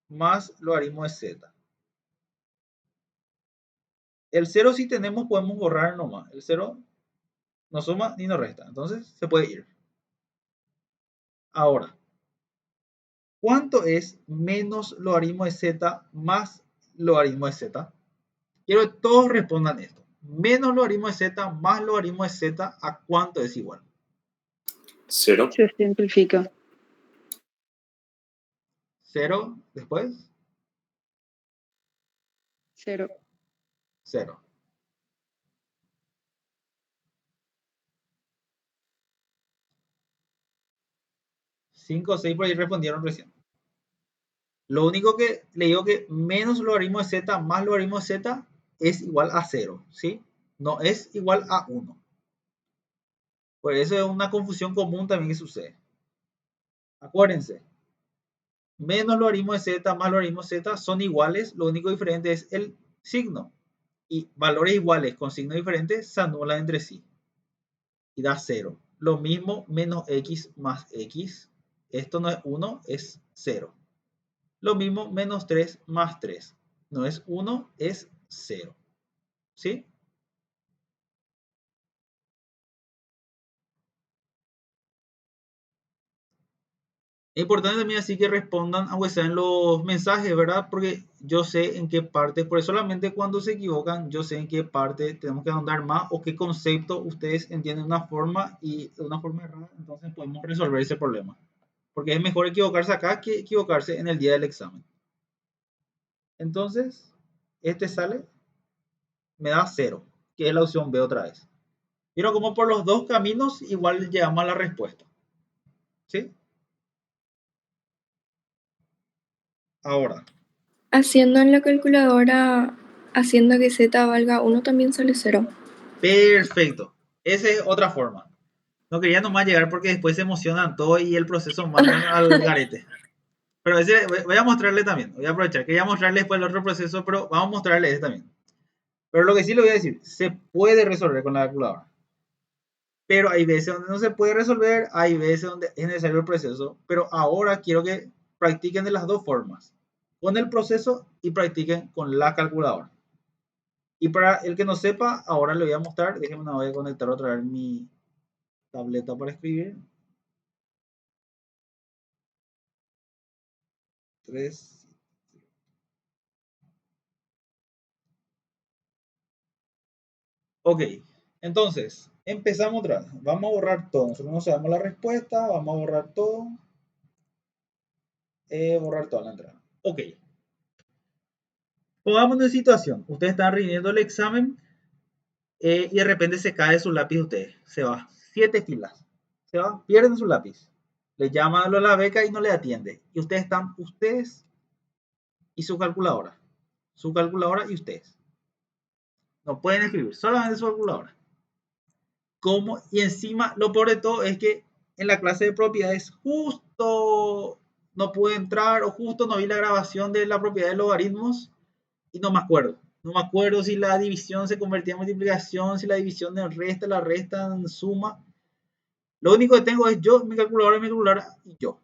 más logaritmo de z. El 0 si tenemos podemos borrar nomás. El 0 no suma ni nos resta. Entonces se puede ir. Ahora, ¿cuánto es menos logaritmo de z más logaritmo de z? Quiero que todos respondan esto. Menos logaritmo de z más logaritmo de z, ¿a cuánto es igual? 0. Se simplifica. 0, después 0. 0. Cinco o 6 por ahí respondieron recién. Lo único que le digo que menos logaritmo de z más logaritmo de z es igual a 0, ¿sí? No es igual a 1. Por eso es una confusión común también que sucede. Acuérdense, menos logaritmo de z más logaritmo de z son iguales, lo único diferente es el signo. Y valores iguales con signos diferentes se anulan entre sí. Y da 0. Lo mismo menos x más x. Esto no es 1, es 0. Lo mismo menos 3 más 3. No es 1, es 0. ¿Sí? Es importante también así que respondan, aunque sean los mensajes, ¿verdad? Porque yo sé en qué parte, por eso solamente cuando se equivocan, yo sé en qué parte tenemos que ahondar más o qué concepto ustedes entienden de una forma y de una forma errada, entonces podemos resolver ese problema. Porque es mejor equivocarse acá que equivocarse en el día del examen. Entonces, este sale, me da 0, que es la opción B otra vez. Pero como por los dos caminos, igual llegamos a la respuesta. ¿Sí? Ahora. Haciendo en la calculadora, haciendo que z valga 1 también sale 0. Perfecto. Esa es otra forma. No quería nomás llegar porque después se emocionan todo y el proceso mandan al garete. Pero ese voy a mostrarle también. Voy a aprovechar. Quería mostrarle después el otro proceso, pero vamos a mostrarle ese también. Pero lo que sí le voy a decir, se puede resolver con la calculadora. Pero hay veces donde no se puede resolver, hay veces donde es necesario el proceso. Pero ahora quiero que practiquen de las dos formas. Con el proceso y practiquen con la calculadora. Y para el que no sepa, ahora le voy a mostrar. Déjenme, voy a conectar otra vez mi tableta para escribir. 3. Ok, entonces, empezamos otra vez. Vamos a borrar todo. Nosotros no sabemos la respuesta. Vamos a borrar todo. Borrar toda la entrada. Ok. Pongámonos en situación. Ustedes están rindiendo el examen y de repente se cae su lápiz de ustedes. Se va. 7 filas. Se va. Pierden su lápiz. Le llaman a la beca y no le atiende. Y ustedes están, ustedes y su calculadora. Su calculadora y ustedes. No pueden escribir, solamente su calculadora. ¿Cómo? Y encima, lo peor de todo es que en la clase de propiedades justo no pude entrar o justo no vi la grabación de la propiedad de logaritmos y no me acuerdo. No me acuerdo si la división se convertía en multiplicación, si la división en resta, la resta en suma. Lo único que tengo es yo, mi calculadora y yo.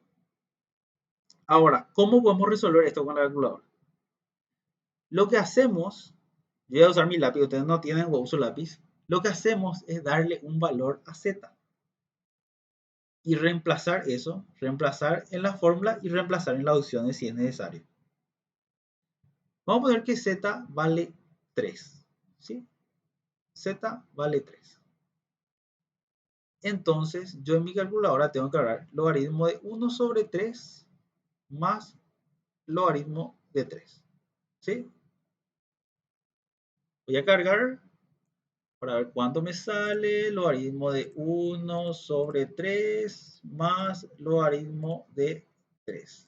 Ahora, ¿cómo podemos resolver esto con la calculadora? Lo que hacemos, yo voy a usar mi lápiz, ustedes no tienen o uso lápiz. Lo que hacemos es darle un valor a z. Y reemplazar eso, reemplazar en la fórmula y reemplazar en las opciones si es necesario. Vamos a poner que z vale 3. ¿Sí? Z vale 3. Entonces, yo en mi calculadora tengo que cargar logaritmo de 1 sobre 3 más logaritmo de 3. ¿Sí? Voy a cargar para ver cuánto me sale. Logaritmo de 1 sobre 3 más logaritmo de 3.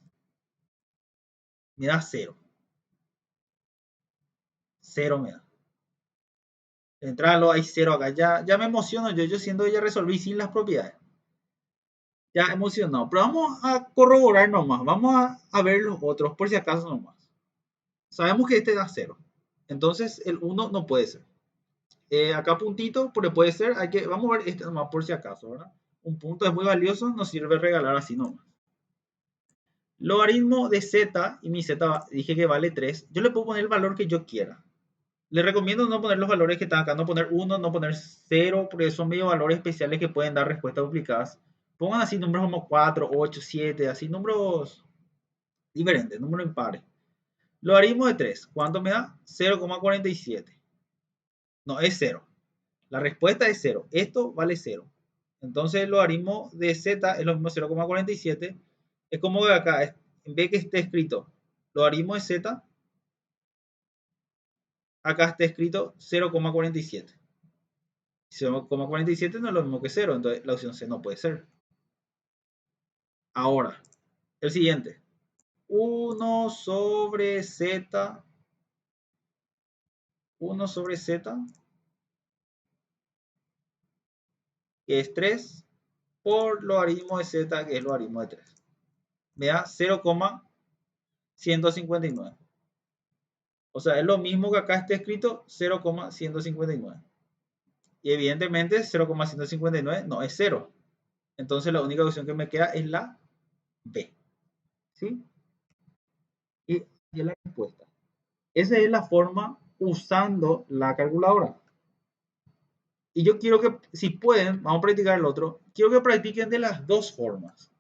Me da 0. 0 me da. De entrada hay 0 acá. Ya me emociono yo siento que ya resolví sin las propiedades. Ya emocionado. Pero vamos a corroborar nomás. Vamos a ver los otros por si acaso nomás. Sabemos que este da 0. Entonces el 1 no puede ser. Acá puntito, porque puede ser. Vamos a ver este nomás por si acaso, ¿verdad? Un punto es muy valioso. Nos sirve regalar así nomás. Logaritmo de z, y mi z dije que vale 3. Yo le puedo poner el valor que yo quiera. Les recomiendo no poner los valores que están acá, no poner 1, no poner 0, porque son medio valores especiales que pueden dar respuestas duplicadas. Pongan así números como 4, 8, 7, así números diferentes, números impares. Logaritmo de 3, ¿cuánto me da? 0,47. No, es 0. La respuesta es 0. Esto vale 0. Entonces el logaritmo de z es lo mismo 0,47. Es como que acá, en vez que esté escrito logaritmo de z, acá está escrito 0,47. 0,47 no es lo mismo que 0, entonces la opción C no puede ser. Ahora, el siguiente. 1 sobre z. 1 sobre z, que es 3, por logaritmo de z, que es logaritmo de 3. Me da 0,159. O sea, es lo mismo que acá esté escrito 0,159. Y evidentemente 0,159 no es 0. Entonces la única opción que me queda es la B. ¿Sí? Y es la respuesta. Esa es la forma usando la calculadora. Y yo quiero que, si pueden, vamos a practicar el otro, quiero que practiquen de las dos formas.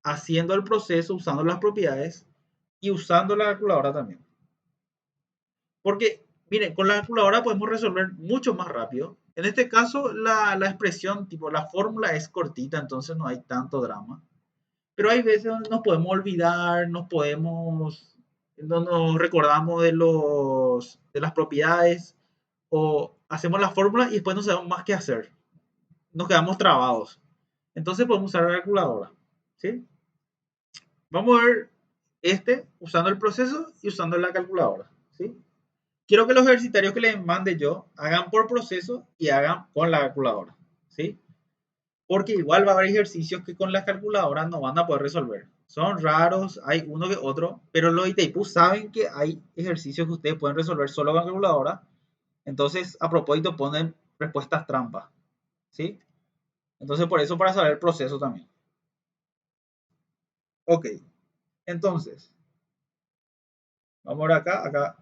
Haciendo el proceso, usando las propiedades y usando la calculadora también. Porque, miren, con la calculadora podemos resolver mucho más rápido. En este caso, la expresión, tipo, la fórmula es cortita, entonces no hay tanto drama. Pero hay veces donde nos podemos olvidar, no nos recordamos de las propiedades o hacemos la fórmula y después no sabemos más qué hacer. Nos quedamos trabados. Entonces podemos usar la calculadora. ¿Sí? Vamos a ver usando el proceso y usando la calculadora. ¿Sí? Quiero que los ejercitarios que les mande yo hagan por proceso y hagan con la calculadora. ¿Sí? Porque igual va a haber ejercicios que con las calculadoras no van a poder resolver. Son raros, hay uno que otro, pero los ITIPU saben que hay ejercicios que ustedes pueden resolver solo con calculadora. Entonces, a propósito, ponen respuestas trampas. ¿Sí? Entonces, por eso, para saber el proceso también. Ok. Entonces, vamos a ver acá.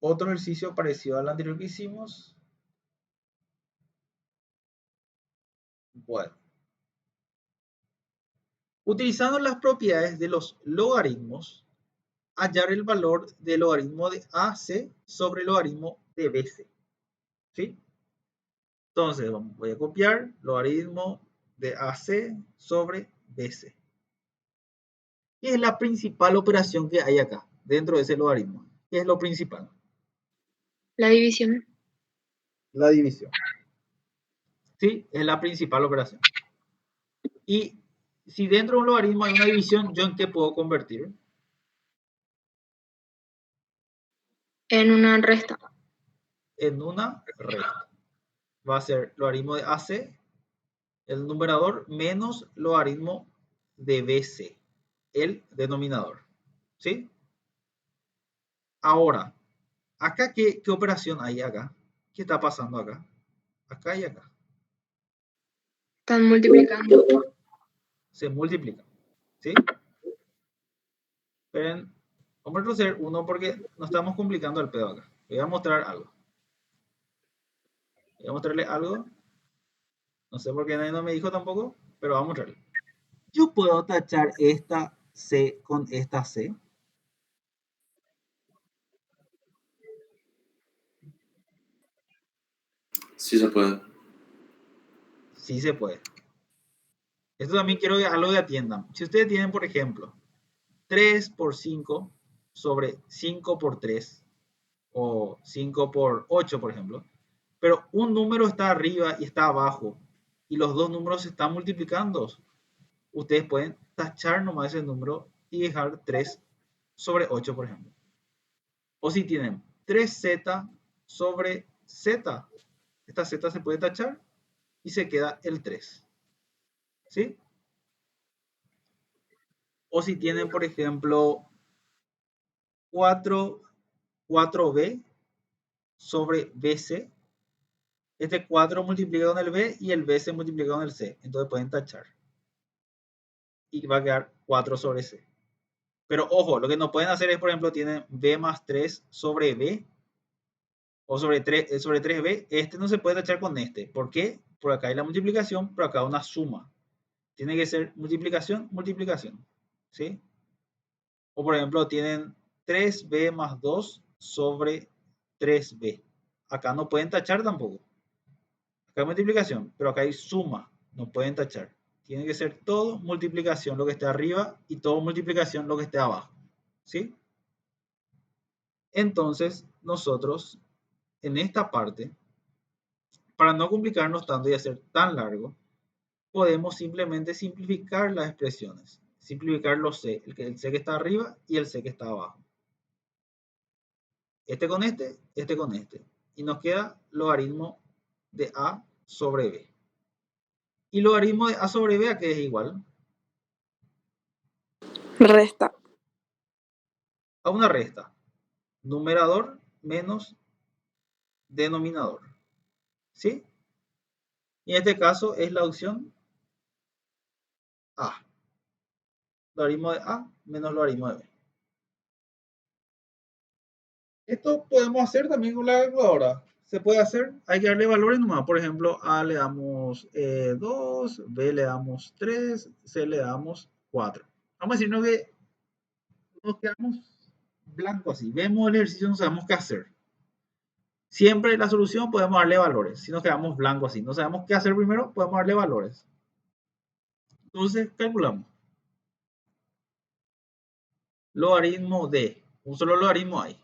Otro ejercicio parecido al anterior que hicimos. Bueno. Utilizando las propiedades de los logaritmos, hallar el valor del logaritmo de AC sobre el logaritmo de BC. ¿Sí? Entonces, voy a copiar logaritmo de AC sobre BC. ¿Qué es la principal operación que hay acá, dentro de ese logaritmo? ¿Qué es lo principal? La división. La división. Sí, es la principal operación. Y si dentro de un logaritmo hay una división, ¿yo en qué puedo convertir? En una resta. en una recta. Va a ser logaritmo de AC, el numerador, menos logaritmo de BC, el denominador. ¿Sí? Ahora, acá, ¿qué operación hay acá? ¿Qué está pasando acá? Acá y acá. Están multiplicando. Se multiplican. ¿Sí? Esperen, vamos a retroceder uno porque nos estamos complicando el pedo acá. Voy a mostrar algo. Voy a mostrarle algo. No sé por qué nadie no me dijo tampoco, pero vamos a mostrarle. Yo puedo tachar esta C con esta C. Sí se puede. Sí se puede. Esto también quiero que algo que atiendan. Si ustedes tienen, por ejemplo, 3 por 5 sobre 5 por 3 o 5 por 8, por ejemplo, pero un número está arriba y está abajo y los dos números se están multiplicando, ustedes pueden tachar nomás ese número y dejar 3 sobre 8, por ejemplo. O si tienen 3z sobre z, esta z se puede tachar y se queda el 3. ¿Sí? O si tienen, por ejemplo, 4b sobre bc, este 4 multiplica con el b y el b se multiplica con el c. Entonces pueden tachar. Y va a quedar 4 sobre c. Pero ojo, lo que no pueden hacer es, por ejemplo, tienen b más 3 sobre b o sobre 3b. Este no se puede tachar con este. ¿Por qué? Por acá hay la multiplicación, pero acá una suma. Tiene que ser multiplicación, multiplicación. ¿Sí? O por ejemplo, tienen 3b más 2 sobre 3b. Acá no pueden tachar tampoco. Acá hay multiplicación, pero acá hay suma. No pueden tachar. Tiene que ser todo multiplicación lo que esté arriba y todo multiplicación lo que esté abajo. ¿Sí? Entonces, nosotros en esta parte, para no complicarnos tanto y hacer tan largo, podemos simplemente simplificar las expresiones. Simplificar los C, el C que está arriba y el C que está abajo. Este con este con este. Y nos queda logaritmo de A sobre B. Y logaritmo de A sobre B, ¿a qué es igual? Resta. A una resta. Numerador menos denominador. ¿Sí? Y en este caso es la opción A. Logaritmo de A menos logaritmo de B. Esto podemos hacer también con la calculadora. Se puede hacer, hay que darle valores nomás. Por ejemplo, A le damos 2, B le damos 3, C le damos 4. Vamos a decirnos que nos quedamos blancos así. Vemos el ejercicio, no sabemos qué hacer. Siempre la solución podemos darle valores. Si nos quedamos blancos así, no sabemos qué hacer primero, podemos darle valores. Entonces, calculamos. Logaritmo de, un solo logaritmo hay.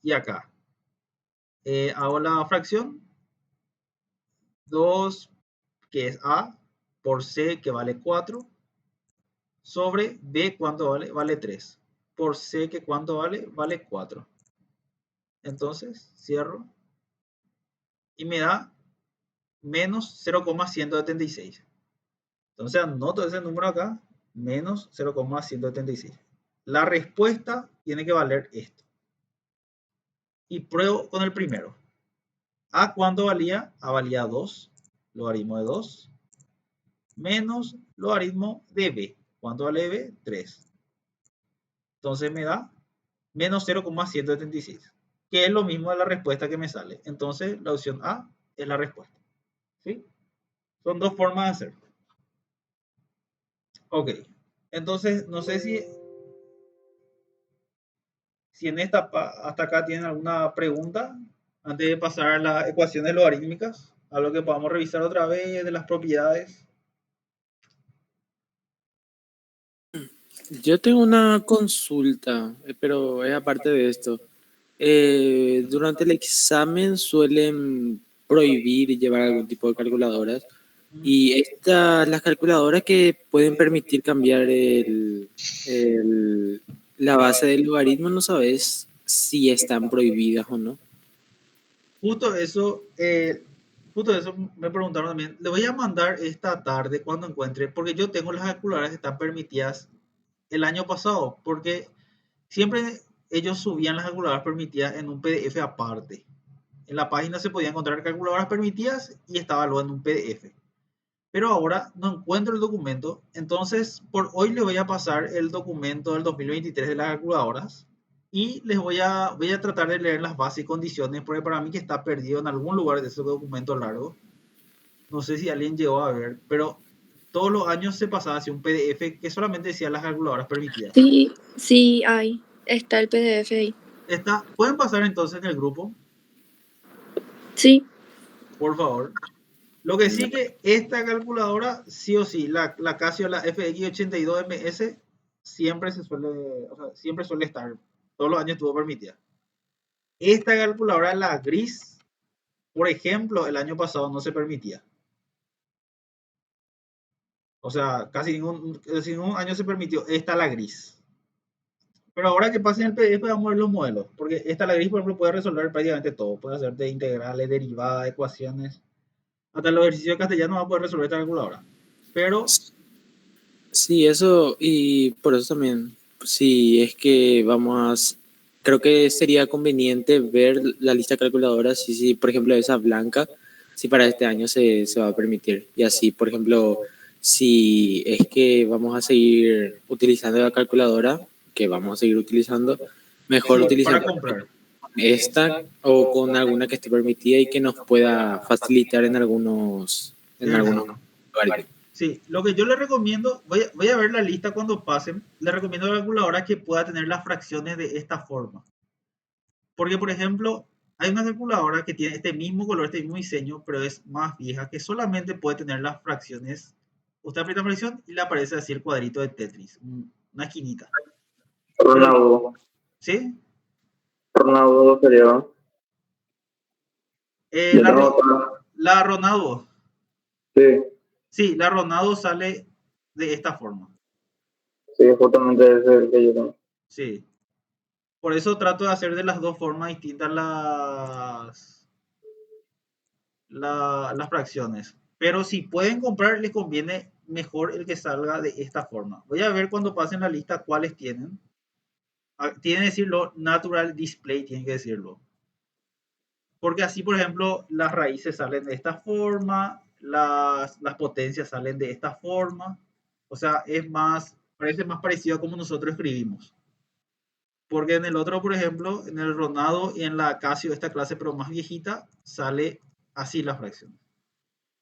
Y acá, hago la fracción. 2, que es A, por C, que vale 4, sobre B, ¿cuánto vale? Vale 3. Por C, que ¿cuánto vale? Vale 4. Entonces, cierro. Y me da menos 0,176. Entonces, anoto ese número acá, menos 0,176. La respuesta tiene que valer esto. Y pruebo con el primero. ¿A cuánto valía? A valía 2. Logaritmo de 2. Menos logaritmo de B. ¿Cuánto vale B? 3. Entonces me da menos 0,176, que es lo mismo de la respuesta que me sale. Entonces la opción A es la respuesta. ¿Sí? Son dos formas de hacerlo. Ok. Entonces, no sé si en esta hasta acá tienen alguna pregunta antes de pasar a las ecuaciones logarítmicas, algo que podamos revisar otra vez de las propiedades. Yo tengo una consulta, pero es aparte de esto. Durante el examen suelen prohibir llevar algún tipo de calculadoras y las calculadoras que pueden permitir cambiar la base del logaritmo, ¿no sabes si están prohibidas o no. Justo eso me preguntaron también. Le voy a mandar esta tarde cuando encuentre, porque yo tengo las calculadoras que están permitidas el año pasado, porque siempre ellos subían las calculadoras permitidas en un PDF aparte. En la página se podían encontrar calculadoras permitidas y estaba luego en un PDF. Pero ahora no encuentro el documento, entonces por hoy les voy a pasar el documento del 2023 de las calculadoras y voy a tratar de leer las bases y condiciones, porque para mí que está perdido en algún lugar de ese documento largo. No sé si alguien llegó a ver, pero todos los años se pasaba hacia un PDF que solamente decía las calculadoras permitidas. Sí, sí, hay. Está el PDF ahí. ¿Pueden pasar entonces en el grupo? Sí, Por favor. Lo que sí que esta calculadora, sí o sí, la Casio, la FX82MS, siempre suele estar, todos los años estuvo permitida. Esta calculadora, la gris, por ejemplo, el año pasado no se permitía. O sea, casi ningún año se permitió. Esta la gris. Pero ahora que pasen el PDF vamos a ver los modelos. Porque esta la gris, por ejemplo, puede resolver prácticamente todo. Puede hacerte integrales, derivadas, ecuaciones. Hasta los ejercicios de castellano va a poder resolver esta calculadora. Pero Sí, eso, y por eso también, si es que creo que sería conveniente ver la lista de calculadoras, si por ejemplo esa blanca, si para este año se va a permitir. Y así, por ejemplo, si es que vamos a seguir utilizando la calculadora, que vamos a seguir utilizando, mejor sí, utilizar para comprar. esta o con alguna que esté permitida y que nos pueda facilitar en algunos lugares. Sí, lo que yo le recomiendo, voy a ver la lista cuando pasen, le recomiendo a la calculadora que pueda tener las fracciones de esta forma. Porque, por ejemplo, hay una calculadora que tiene este mismo color, este mismo diseño, pero es más vieja, que solamente puede tener las fracciones. Usted aprieta la fracción y le aparece así el cuadrito de Tetris, una esquinita. Ronaldo. ¿Sí? Ronaldo sería. La Ronaldo. Sí, Sí, la Ronaldo sale de esta forma. sí, justamente ese es el que yo tengo. Sí. Por eso trato de hacer de las dos formas distintas las fracciones. Pero si pueden comprar, les conviene mejor el que salga de esta forma. Voy a ver cuando pasen la lista cuáles tienen. Tienen que decirlo natural display, tienen que decirlo. Porque así, por ejemplo, las raíces salen de esta forma, las potencias salen de esta forma. O sea, parece más parecido a como nosotros escribimos. Porque en el otro, por ejemplo, en el Ronaldo y en la Casio, esta clase, pero más viejita, sale así la fracción.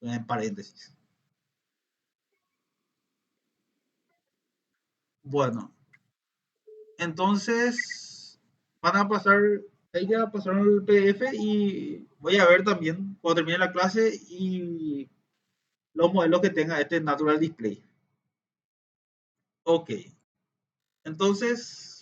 En paréntesis. Bueno, entonces van a pasar, ella pasaron el PDF y voy a ver también cuando termine la clase y los modelos que tenga este Natural Display. Ok, entonces